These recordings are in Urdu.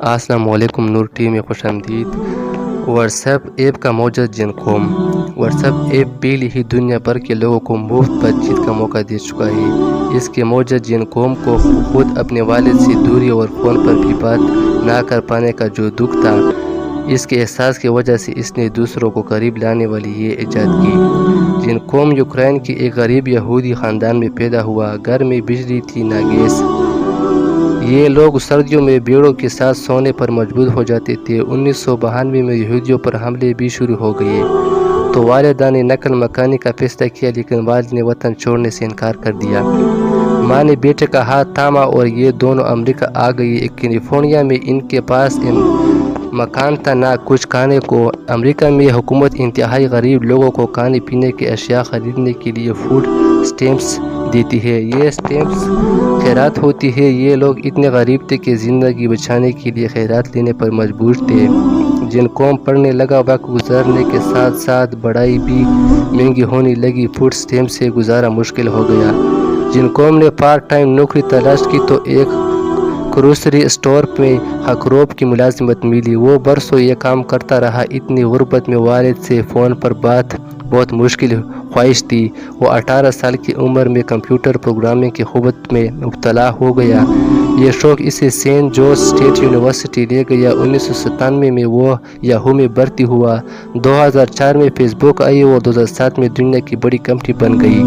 السلام علیکم نور ٹی میں خوش آمدید۔ واٹس ایپ ایپ کا موجود جن قوم۔ واٹس ایپ ایپ پہلے ہی دنیا بھر کے لوگوں کو مفت بات چیت کا موقع دے چکا ہے۔ اس کے موجود جن قوم کو خود اپنے والد سے دوری اور فون پر بھی بات نہ کر پانے کا جو دکھ تھا، اس کے احساس کی وجہ سے اس نے دوسروں کو قریب لانے والی یہ ایجاد کی۔ جن قوم یوکرین کے ایک غریب یہودی خاندان میں پیدا ہوا، گھر میں بجلی تھی نہ گیس۔ یہ لوگ سردیوں میں بھیڑوں کے ساتھ سونے پر مجبور ہو جاتے تھے۔ 1992 میں یہودیوں پر حملے بھی شروع ہو گئے تو والدہ نے نقل مکانی کا فیصلہ کیا، لیکن والد نے وطن چھوڑنے سے انکار کر دیا۔ ماں نے بیٹے کا ہاتھ تھاما اور یہ دونوں امریکہ آ گئی۔ کیلیفورنیا میں ان کے پاس مکان تھا نہ کچھ کھانے کو۔ امریکہ میں حکومت انتہائی غریب لوگوں کو کھانے پینے کی اشیاء خریدنے کے لیے فوڈ سٹیمپس دیتی ہے۔ یہ سٹیمپس خیرات ہوتی ہے۔ یہ لوگ اتنے غریب تھے کہ زندگی بچانے کے لیے خیرات لینے پر مجبور تھے۔ جن قوم پڑھنے لگا، وقت گزرنے کے ساتھ ساتھ پڑھائی بھی مہنگی ہونے لگی، فوڈ سٹیمپ سے گزارا مشکل ہو گیا۔ جن قوم نے پارٹ ٹائم نوکری تلاش کی تو ایک گروسری اسٹور میں حقروب کی ملازمت ملی۔ وہ برسوں یہ کام کرتا رہا۔ اتنی غربت میں والد سے فون پر بات بہت مشکل خواہش تھی۔ وہ 18 سال کی عمر میں کمپیوٹر پروگرامنگ کی قوت میں مبتلا ہو گیا۔ یہ شوق اسے سینٹ جورج اسٹیٹ یونیورسٹی لے گیا۔ 1997 میں وہ یاہو میں بھرتی ہوا۔ 2004 میں فیس بک آئی اور 2007 میں دنیا کی بڑی کمپنی بن گئی۔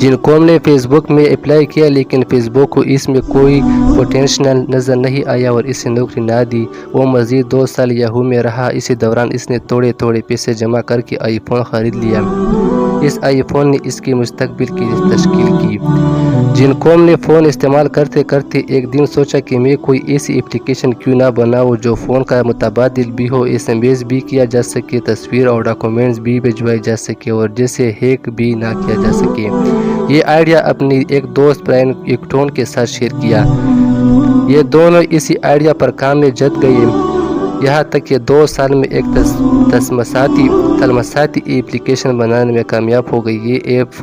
جن قوم نے فیس بک میں اپلائی کیا، لیکن فیس بک کو اس میں کوئی پوٹینشیل نظر نہیں آیا اور اسے نوکری نہ دی۔ وہ مزید 2 سال یاہو میں رہا۔ اسی دوران اس نے تھوڑے تھوڑے پیسے جمع کر کے آئی فون خرید لیا۔ اس آئی فون نے اس کے مستقبل کی تشکیل کی۔ جن قوم نے فون استعمال کرتے کرتے ایک دن سوچا کہ میں کوئی ایسی اپلیکیشن کیوں نہ بناؤں جو فون کا متبادل بھی ہو، ایس ایم ایس بھی کیا جا سکے، تصویر اور ڈاکومنٹس بھی بھجوائے جا سکے اور جسے ہیک بھی نہ کیا جا سکے۔ یہ آئیڈیا اپنی ایک دوست برائن ایکٹون کے ساتھ شیئر کیا۔ یہ دونوں اسی آئیڈیا پر کام میں جت گئے، یہاں تک کہ 2 سال میں ایک تلمساتی ایپلیکیشن بنانے میں کامیاب ہو گئی۔ یہ ایپ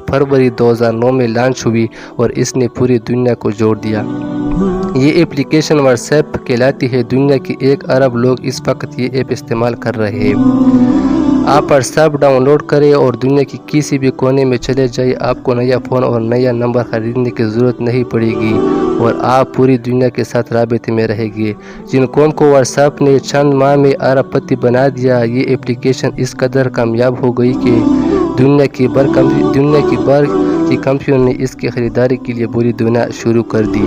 فروری 2009 میں لانچ ہوئی اور اس نے پوری دنیا کو جوڑ دیا۔ یہ ایپلیکیشن واٹس ایپ کہلاتی ہے۔ دنیا کے 1 ارب لوگ اس وقت یہ ایپ استعمال کر رہے ہیں۔ آپ واٹس ایپ ڈاؤن لوڈ کریں اور دنیا کے کسی بھی کونے میں چلے جائیں۔ آپ کو نیا فون اور نیا نمبر خریدنے کی ضرورت نہیں پڑے گی اور آپ پوری دنیا کے ساتھ رابطے میں رہیں گے۔ جن قوم کو واٹس ایپ نے چند ماہ میں ارب پتی بنا دیا۔ یہ ایپلیکیشن اس قدر کامیاب ہو گئی کہ دنیا کی بھر کی کمپنیوں نے اس کی خریداری کے لیے پوری دنیا شروع کر دی،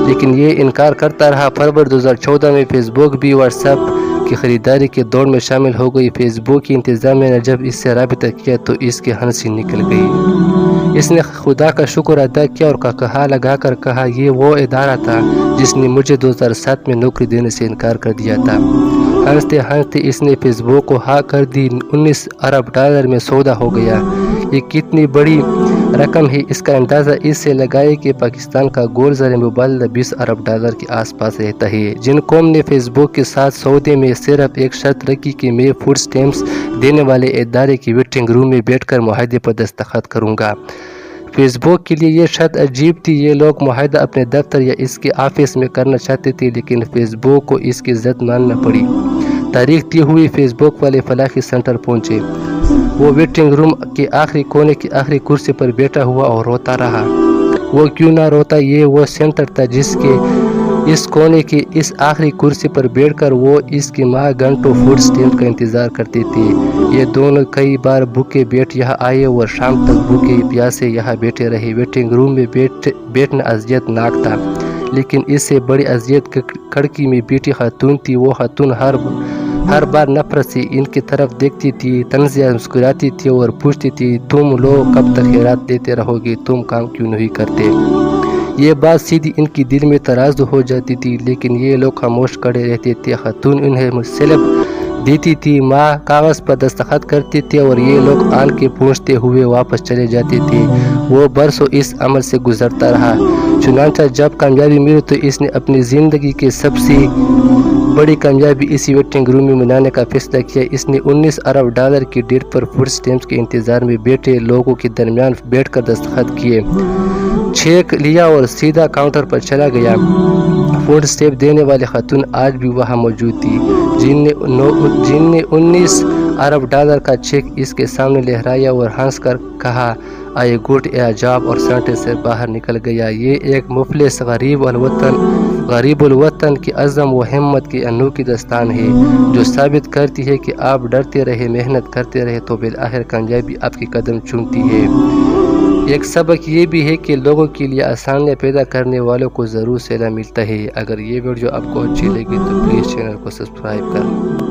لیکن یہ انکار کرتا رہا۔ فروری 2014 میں فیس بک بھی واٹس ایپ کی خریداری کے دوڑ میں شامل ہو گئی۔ فیس بک کی انتظامیہ نے جب اس سے رابطہ کیا تو اس کی ہنسی نکل گئی۔ اس نے خدا کا شکر ادا کیا اور کہا لگا کر کہا، یہ وہ ادارہ تھا جس نے مجھے 2007 میں نوکری دینے سے انکار کر دیا تھا۔ ہنستے ہنستے اس نے فیس بک کو ہاں کر دی۔ $19 ارب میں سودا ہو گیا۔ یہ کتنی بڑی رقم ہے، اس کا اندازہ اس سے لگائے کہ پاکستان کا گول زر مبادلہ $20 ارب کے آس پاس رہتا ہے۔ جن قوم نے فیس بک کے ساتھ سودے میں صرف ایک شرط رکھی کہ میں فوڈ سٹیمپس دینے والے ادارے کی ویٹنگ روم میں بیٹھ کر معاہدے پر دستخط کروں گا۔ فیس بک کے لیے یہ شرط عجیب تھی۔ یہ لوگ معاہدہ اپنے دفتر یا اس کے آفس میں کرنا چاہتے تھے، لیکن فیس بک کو اس کی ضد ماننا پڑی۔ تاریخ طے ہوئی، فیس بک والے فلاحی سینٹر پہنچے۔ وہ ویٹنگ روم کے آخری کونے کی آخری کرسی پر بیٹھا ہوا اور روتا رہا۔ وہ کیوں نہ روتا، یہ وہ سینٹر تھا جس کے اس کونے کی اس آخری کرسی پر بیٹھ کر وہ اس کی ماں گھنٹوں فوڈ سٹیمپ کا انتظار کرتے تھے۔ یہ دونوں کئی بار بھوکے بیٹھ یہاں آئے اور شام تک بھوکے پیاسے یہاں بیٹھے رہے۔ ویٹنگ روم میں بیٹھنا اذیت ناک تھا، لیکن اس سے بڑی اذیت کھڑکی میں بیٹھی خاتون تھی۔ وہ خاتون ہر بار نفرت سے ان کی طرف دیکھتی تھی، طنزیہ مسکراتی تھی اور پوچھتی تھی، تم لوگ کب تک خیرات دیتے رہو گے، تم کام کیوں نہیں کرتے؟ یہ بات سیدھی ان کی دل میں ترازو ہو جاتی تھی، لیکن یہ لوگ خاموش کھڑے رہتے تھے۔ خاتون انہیں سلپ دیتی تھی، ماں کاغذ پر دستخط کرتے تھے اور یہ لوگ آنکھیں پوچھتے ہوئے واپس چلے جاتے تھے۔ وہ برسوں اس عمل سے گزرتا رہا۔ چنانچہ جب کامیابی ملی تو اس نے اپنی زندگی کی سب سے بڑی کامیابی اسی ویٹنگ روم میں منانے کا فیصلہ کیا۔ اس نے $19 ارب کی ڈیٹ پر فوڈ سٹیمپس کے انتظار میں بیٹھے لوگوں کے درمیان بیٹھ کر دستخط کیے، چیک لیا اور سیدھا کاؤنٹر پر چلا گیا۔ فوڈ اسٹیپ دینے والی خاتون آج بھی وہاں موجود تھی، جن نے 19 ارب ڈالر کا چیک اس کے سامنے لہرایا اور ہنس کر کہا آئی گوٹ اے جاب، اور سینٹر سے باہر نکل گیا۔ یہ ایک مفلس غریب الوطن کی عزم و ہمت کی انوکھی داستان ہے، جو ثابت کرتی ہے کہ آپ ڈرتے رہے، محنت کرتے رہے تو بالآخر کامیابی آپ کی قدم چومتی ہے۔ ایک سبق یہ بھی ہے کہ لوگوں کے لیے آسانیاں پیدا کرنے والوں کو ضرور صلہ ملتا ہے۔ اگر یہ ویڈیو آپ کو اچھی لگی تو پلیز چینل کو سبسکرائب کریں۔